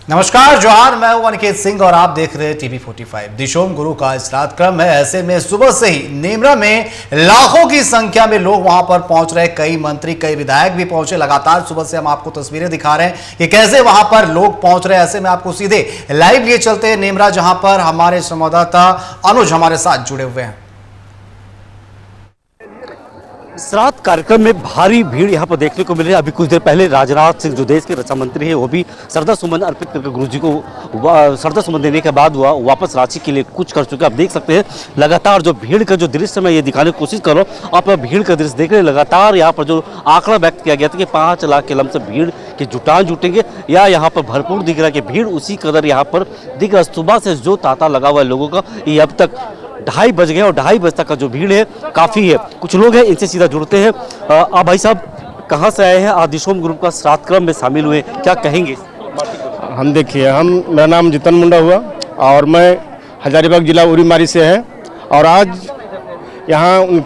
नमस्कार, जोहार। मैं हूं अनिकेत सिंह और आप देख रहे हैं टीवी 45। दिशोम गुरु का श्राद्ध क्रम है। ऐसे में सुबह से ही नेमरा में लाखों की संख्या में लोग वहां पर पहुंच रहे। कई मंत्री, कई विधायक भी पहुंचे। लगातार सुबह से हम आपको तस्वीरें दिखा रहे हैं कि कैसे वहां पर लोग पहुंच रहे हैं। ऐसे में आपको सीधे लाइव लिए चलते हैं नेमरा, जहां पर हमारे संवाददाता अनुज हमारे साथ जुड़े हुए हैं। श्राद्ध कार्यक्रम में भारी भीड़ यहाँ पर देखने को मिल रही है। अभी कुछ देर पहले राजनाथ सिंह, जो देश के रक्षा मंत्री है, वो भी श्रद्धा सुमन अर्पित करके गुरु जी को श्रद्धा सुमन देने के बाद वापस रांची के लिए कुछ कर चुके हैं। आप देख सकते हैं लगातार जो भीड़ का जो दृश्य मैं ये दिखाने की कोशिश कर रहा हूँ। आप भीड़ का दृश्य देख रहे हैं। लगातार यहाँ पर जो आंकड़ा व्यक्त किया गया था कि 5 लाख के लमसम भीड़ के जुटान जुटेंगे, या यहाँ पर भरपूर दिख रहा है कि भीड़ उसी कदर यहाँ पर दिख रहा है। सुबह से जो तांता लगा हुआ है लोगों का, ये अब तक 2:30 बज गए और 2:30 बजे तक का जो भीड़ है काफ़ी है। कुछ लोग हैं, इनसे सीधा जुड़ते हैं। आप भाई साहब कहाँ से आए हैं? आज दिशोम ग्रुप का श्राद्ध क्रम में शामिल हुए, क्या कहेंगे? मेरा नाम जितन मुंडा हुआ और मैं हजारीबाग जिला उरीमारी से है। और आज यहाँ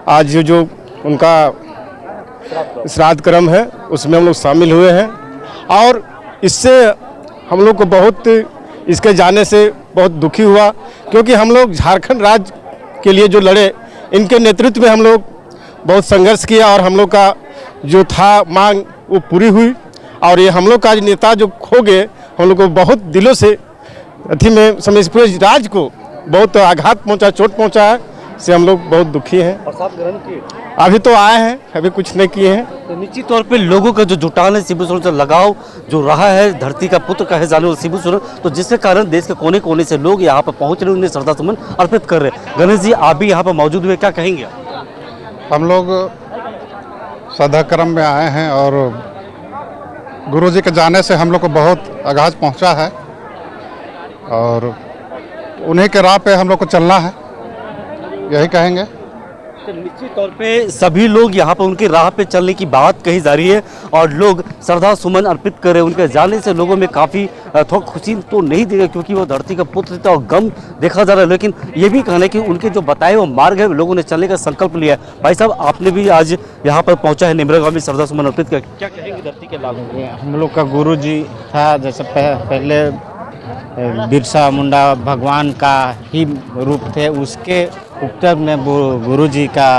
आज जो उनका श्राद्ध क्रम है उसमें हम लोग शामिल हुए हैं। और इससे हम लोग को बहुत, इसके जाने से बहुत दुखी हुआ, क्योंकि हम लोग झारखंड राज्य के लिए जो लड़े, इनके नेतृत्व में हम लोग बहुत संघर्ष किया और हम लोग का जो था मांग वो पूरी हुई। और ये हम लोग का नेता जो खो गए, हम लोग को बहुत दिलों से में समझ पूरे राज्य को बहुत आघात पहुंचा, चोट पहुंचा है। से हम लोग बहुत दुखी हैं। प्रसाद ग्रहण किए? अभी तो आए हैं, अभी कुछ नहीं किए हैं। तो निश्चित तौर पे लोगों का जो जुटान है, शिबू सोरेन से लगाव जो रहा है, धरती का पुत्र कहे जाने वाले शिबू सोरेन, तो जिसके कारण देश के कोने कोने से लोग यहाँ पर पहुँच रहे, उन्हें श्रद्धा सुमन अर्पित कर रहे हैं। गणेश जी, आप भी यहाँ पर मौजूद हुए, क्या कहेंगे? हम लोग श्रद्धा क्रम में आए हैं और गुरु जी के जाने से हम लोग को बहुत आघात पहुँचा है और उन्हीं के राह पे हम लोग को चलना है, यही कहेंगे। तो निश्चित तौर पे सभी लोग यहाँ पर उनकी राह पे चलने की बात कही जा रही है और लोग श्रद्धा सुमन अर्पित कर रहे हैं। उनके जाने से लोगों में काफ़ी थोड़ा खुशी तो नहीं देगा, क्योंकि वो धरती का पुत्र था और गम देखा जा रहा है। लेकिन ये भी कहना है कि उनके जो बताए वो मार्ग है, लोगों ने चलने का संकल्प लिया है। भाई साहब, आपने भी आज यहाँ पर पहुँचा है नेमरा गाँव में श्रद्धा सुमन अर्पित कर, क्या कहेंगे धरती के लाभ? हम लोग का गुरु जी था, जैसे पहले बिरसा मुंडा भगवान का ही रूप थे, उसके उत्तर में गुरु जी का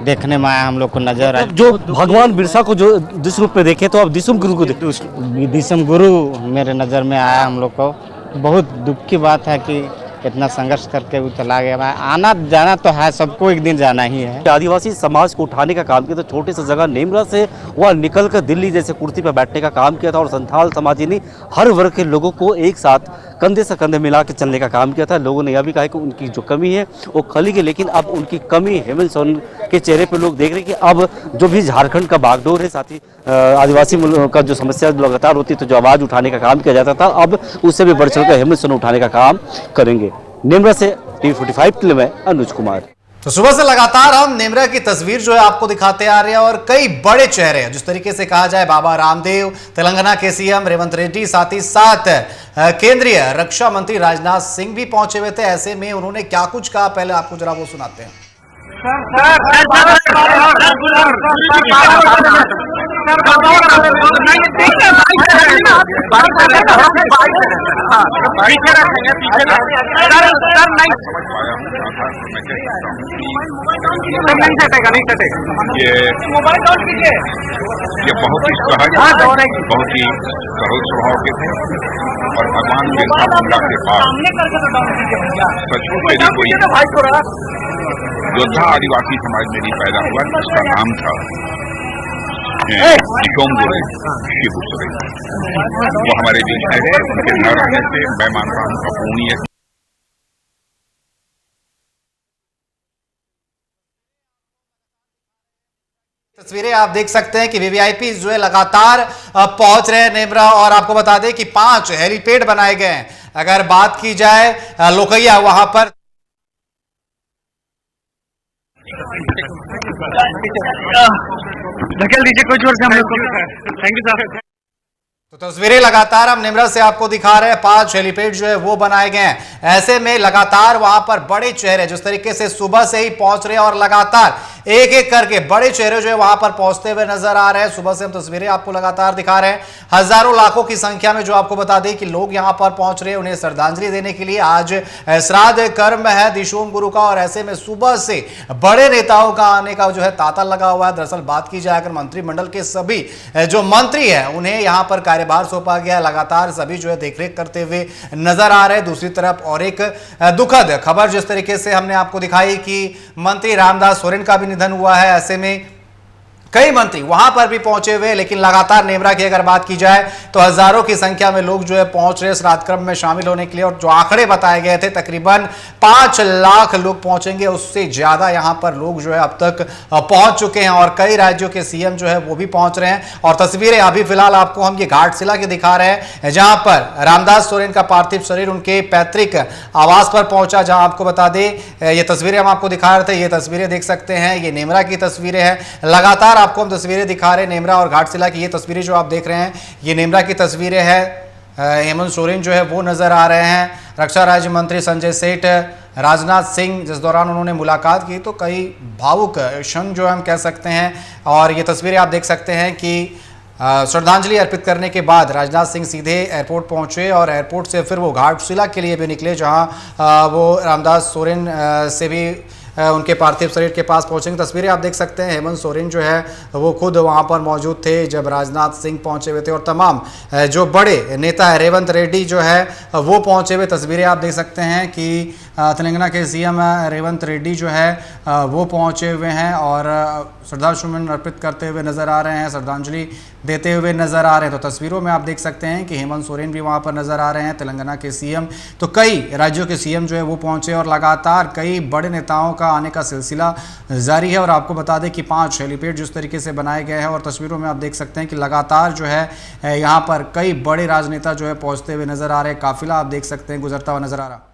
देखने में आया, हम लोग को नजर आया। जो भगवान बिरसा को जो जिस रूप में देखे, तो आप दिशुम गुरु को देखे? दिशम गुरु मेरे नज़र में आया। हम लोग को बहुत दुख की बात है कि इतना संघर्ष करके वो चला गया। आना जाना तो है, सबको एक दिन जाना ही है। आदिवासी समाज को उठाने का काम किया था। छोटे से जगह नेमरा से वह निकल कर दिल्ली जैसे कुर्सी पर बैठने का काम किया था और संथाल समाज ने हर वर्ग के लोगों को एक साथ कंधे से कंधे मिला के चलने का काम किया था। लोगों ने यह भी कहा कि उनकी जो कमी है वो खली है, लेकिन अब उनकी कमी हेमंत सोरेन के चेहरे पर लोग देख रहे हैं कि अब जो भी झारखंड का बागडोर है, साथ ही आदिवासी का जो समस्या लगातार होती तो जो आवाज़ उठाने का काम किया जाता था, अब उससे भी बढ़ चढ़ कर हेमंत सोरेन उठाने का काम करेंगे। नेमरा से टीवी 45 के लिए मैं अनुज कुमार। तो सुबह से लगातार हम नेमरा की तस्वीर जो है आपको दिखाते आ रहे हैं और कई बड़े चेहरे हैं, जिस तरीके से कहा जाए बाबा रामदेव, तेलंगाना के सीएम रेवंत रेड्डी, साथ ही साथ केंद्रीय रक्षा मंत्री राजनाथ सिंह भी पहुंचे हुए थे। ऐसे में उन्होंने क्या कुछ कहा, पहले आपको जरा वो सुनाते हैं। ये बहुत ही सहज, बहुत ही सरल स्वभाव के थे और भगवान बिरसा मुंडा के पास सचमुच में कोई योद्धा आदिवासी समाज में नहीं पैदा हुआ, जिसका नाम था दिशोम गुरु शिबू सोरेन। वो हमारे बीच में है, उनके न रहने से मैं मानता हूँ अपूर्णीय। तस्वीरें आप देख सकते हैं कि वीवीआईपी जो है लगातार पहुंच रहे हैं नेमरा। और आपको बता दें कि 5 हेलीपैड बनाए गए हैं। अगर बात की जाए लोकैया, वहां पर धकेल दीजिए कोई जोर से हम लोग को। Thank you sir. तो तस्वीरें लगातार हम नेमरा से आपको दिखा रहे हैं। 5 हेलीपैड जो है वो बनाए गए हैं। ऐसे में लगातार वहां पर बड़े चेहरे जिस तरीके से सुबह से ही पहुंच रहे हैं और लगातार एक एक करके बड़े चेहरे जो है वहां पर पहुंचते हुए नजर आ रहे हैं। सुबह से हम तस्वीरें आपको लगातार दिखा रहे हैं, हजारों लाखों की संख्या में जो आपको बता दें कि लोग यहां पर पहुंच रहे हैं उन्हें श्रद्धांजलि देने के लिए। आज श्राद्ध कर्म है दिशोम गुरु का और ऐसे में सुबह से बड़े नेताओं का आने का जो है तांता लगा हुआ है। दरअसल बात की जाए अगर मंत्रिमंडल के सभी जो मंत्री हैं उन्हें यहां पर कार्यभार सौंपा गया, लगातार सभी जो है देखरेख करते हुए नजर आ रहे हैं। दूसरी तरफ और एक दुखद खबर जिस तरीके से हमने आपको दिखाई कि मंत्री रामदास सोरेन का भी निधन हुआ है, ऐसे में कई मंत्री वहां पर भी पहुंचे हुए, लेकिन लगातार नेमरा की अगर बात की जाए तो हजारों की संख्या में लोग जो है पहुंच रहे श्राद्ध क्रम में शामिल होने के लिए। और जो आंकड़े बताए गए थे तकरीबन 5 लाख लोग पहुंचेंगे, उससे ज्यादा यहां पर लोग जो है अब तक पहुंच चुके हैं और कई राज्यों के सीएम जो है वो भी पहुंच रहे हैं। और तस्वीरें अभी फिलहाल आपको हम ये घाटशिला की दिखा रहे हैं जहां पर रामदास सोरेन का पार्थिव शरीर उनके पैतृक आवास पर पहुंचा, जहां आपको बता दें ये तस्वीरें हम आपको दिखा रहे थे, ये तस्वीरें देख सकते हैं, ये नेमरा की तस्वीरें हैं। लगातार आपको हम तस्वीरें दिखा रहे हैं नेमरा और घाटशिला की। ये तस्वीरें जो आप देख रहे हैं ये नेमरा की तस्वीरें हैं। हेमंत सोरेन जो है वो नजर आ रहे हैं। रक्षा राज्य मंत्री संजय सेठ, राजनाथ सिंह जिस दौरान उन्होंने मुलाकात की तो कई भावुक क्षण जो हम कह सकते हैं। और ये तस्वीरें आप देख सकते हैं कि श्रद्धांजलि अर्पित करने के बाद राजनाथ सिंह सीधे एयरपोर्ट पहुंचे और एयरपोर्ट से फिर वो घाटशिला के लिए भी निकले, जहां वो रामदास सोरेन से भी उनके पार्थिव शरीर के पास पहुंचेंगे। तस्वीरें आप देख सकते हैं, हेमंत सोरेन जो है वो खुद वहां पर मौजूद थे जब राजनाथ सिंह पहुंचे हुए थे और तमाम जो बड़े नेता है रेवंत रेड्डी जो है वो पहुंचे हुए। तस्वीरें आप देख सकते हैं कि तेलंगाना के सीएम रेवंत रेड्डी जो है वो पहुंचे हुए हैं और श्रद्धासुमन अर्पित करते हुए नजर आ रहे हैं, श्रद्धांजलि देते हुए नजर आ रहे हैं। तो तस्वीरों में आप देख सकते हैं कि हेमंत सोरेन भी वहां पर नजर आ रहे हैं, तेलंगाना के सीएम, तो कई राज्यों के सीएम जो है वो पहुंचे और लगातार कई बड़े नेताओं का आने का सिलसिला जारी है। और आपको बता दें कि 5 हेलीपैड जिस तरीके से बनाए गए हैं और तस्वीरों में आप देख सकते हैं कि लगातार जो है यहाँ पर कई बड़े राजनेता जो है पहुंचते हुए नजर आ रहे हैं। काफिला आप देख सकते हैं गुजरता हुआ नजर आ रहा।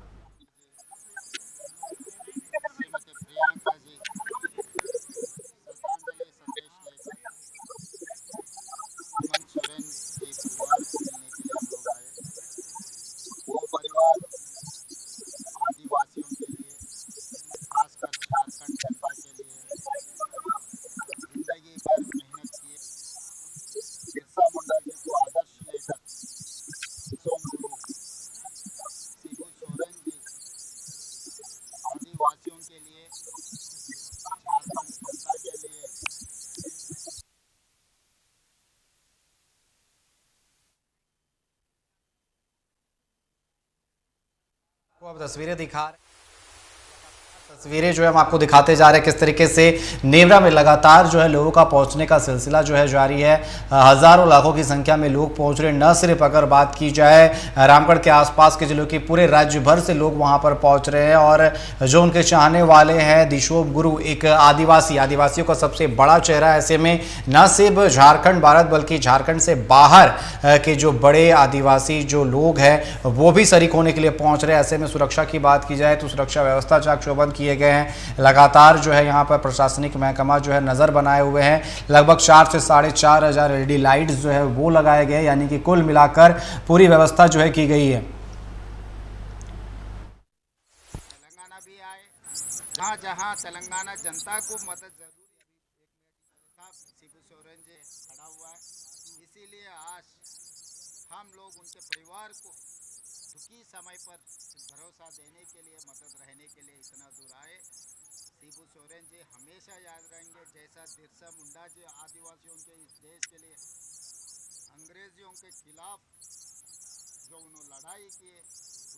अब तस्वीरें दिखा रहे हैं, तस्वीरें जो है हम आपको दिखाते जा रहे हैं किस तरीके से नेमरा में लगातार जो है लोगों का पहुंचने का सिलसिला जो है जारी है। हजारों लाखों की संख्या में लोग पहुंच रहे हैं। न सिर्फ अगर बात की जाए रामगढ़ के आसपास के जिलों की, पूरे राज्य भर से लोग वहां पर पहुंच रहे हैं और जो उनके चाहने वाले हैं दिशोम गुरु एक आदिवासियों का सबसे बड़ा चेहरा। ऐसे में न सिर्फ झारखंड भारत बल्कि झारखंड से बाहर के जो बड़े आदिवासी जो लोग हैं वो भी शरीक होने के लिए पहुंच रहे हैं। ऐसे में सुरक्षा की बात की जाए तो सुरक्षा व्यवस्था चाक चौबंद किए गए हैं। लगातार जो है यहाँ पर प्रशासनिक महकमा जो है नज़र बनाए हुए हैं। लगभग 4 से 4.5 हज़ार LED लाइट्स जो है वो लगाए गए, यानी कि कुल मिलाकर पूरी व्यवस्था जो है की गई है। तेलंगाना भी आए, जहाँ जहाँ तेलंगाना जनता को मदद जरूरी है। शिबू सोरेन जी खड़ा हुआ है, इसीलिए आज हम लोग उनके परिवार को दुखी समय पर भरोसा देने के लिए, मदद रहने के लिए इतना दूर आए। शिबू सोरेन जी हमेशा याद रहेंगे, जैसा बिरसा मुंडा जी आदिवासियों के इस देश के लिए अंग्रेजियों के खिलाफ जो उन्होंने लड़ाई की,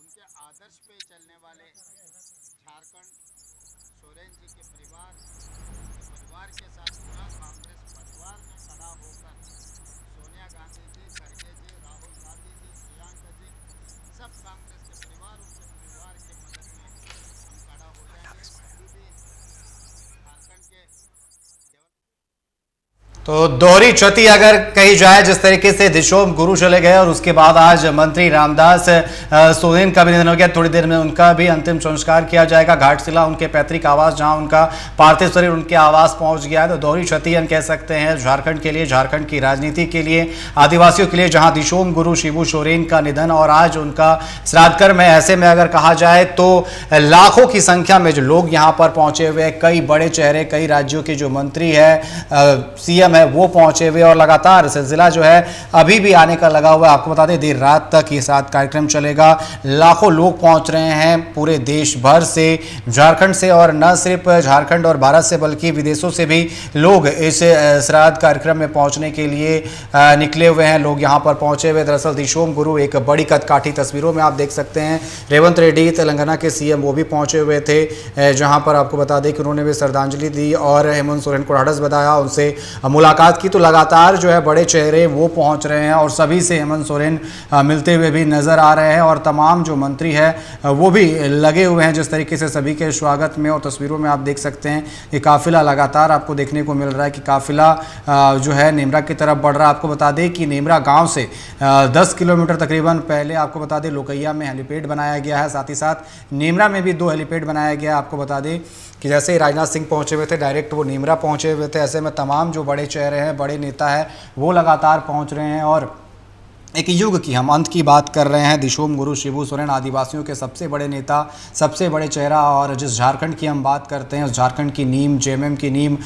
उनके आदर्श पे चलने वाले झारखंड सोरेन जी के परिवार के साथ पूरा कांग्रेस परिवार ने खड़ा होकर सोनिया गांधी जी, खड़गे जी, राहुल गांधी जी, प्रियंका जी, सब कांग्रेस के परिवार, उनके परिवार के मदद में हम खड़ा हो जाएंगे। अभी भी झारखंड के तो दोहरी क्षति अगर कही जाए, जिस तरीके से दिशोम गुरु चले गए और उसके बाद आज मंत्री रामदास सोरेन का भी निधन हो गया। थोड़ी देर में उनका भी अंतिम संस्कार किया जाएगा। घाटशिला उनके पैतृक आवास, जहां उनका पार्थिव शरीर उनके आवास पहुंच गया है। तो दोहरी क्षति हम कह सकते हैं झारखंड के लिए, झारखंड की राजनीति के लिए, आदिवासियों के लिए, जहां दिशोम गुरु शिबू सोरेन का निधन और आज उनका श्राद्ध कर्म है। ऐसे में अगर कहा जाए तो लाखों की संख्या में जो लोग यहाँ पर पहुंचे हुए, कई बड़े चेहरे, कई राज्यों के जो मंत्री है, सीएम है, वो पहुंचे हुए और लगातार सिलसिला जो है अभी भी आने का लगा हुआ है। आपको बता दें देर रात तक ये श्राद्ध कार्यक्रम चलेगा। लाखों लोग पहुंच रहे हैं पूरे देश भर से, झारखंड से, और न सिर्फ झारखंड और भारत से बल्कि विदेशों से भी लोग इस श्राद्ध कार्यक्रम में पहुंचने के लिए निकले हुए हैं। लोग यहां पर पहुंचे हुए। दरअसल दिशोम गुरु एक बड़ी कदकाठी तस्वीरों में आप देख सकते हैं। रेवंत रेड्डी तेलंगाना के सीएम वो भी पहुंचे हुए थे, जहां पर आपको बता दें कि उन्होंने भी श्रद्धांजलि दी और हेमंत सोरेन को ढाढ़स बधाया, उनसे मुलाकात की। तो लगातार जो है बड़े चेहरे वो पहुंच रहे हैं और सभी से हेमंत सोरेन मिलते हुए भी नजर आ रहे हैं और तमाम जो मंत्री है वो भी लगे हुए हैं जिस तरीके से सभी के स्वागत में। और तस्वीरों में आप देख सकते हैं ये काफिला लगातार आपको देखने को मिल रहा है कि काफिला जो है नेमरा की तरफ बढ़ रहा है। आपको बता दें कि नेमरा गाँव से 10 किलोमीटर तकरीबन पहले आपको बता दें लोकैया में हेलीपैड बनाया गया है, साथ ही साथ नेमरा में भी 2 हेलीपैड बनाया गया है। आपको बता दें कि जैसे ही राजनाथ सिंह पहुंचे हुए थे डायरेक्ट वो नेमरा पहुंचे हुए थे। ऐसे में तमाम जो बड़े चेहरे हैं, बड़े नेता हैं, वो लगातार पहुंच रहे हैं। और एक युग की हम अंत की बात कर रहे हैं। दिशोम गुरु शिबू सोरेन आदिवासियों के सबसे बड़े नेता, सबसे बड़े चेहरा, और जिस झारखंड की हम बात करते हैं उस झारखंड की नींव, जेएमएम की नींव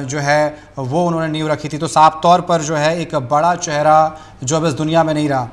जो है वो उन्होंने नींव रखी थी। तो साफ तौर पर जो है एक बड़ा चेहरा जो अब इस दुनिया में नहीं रहा,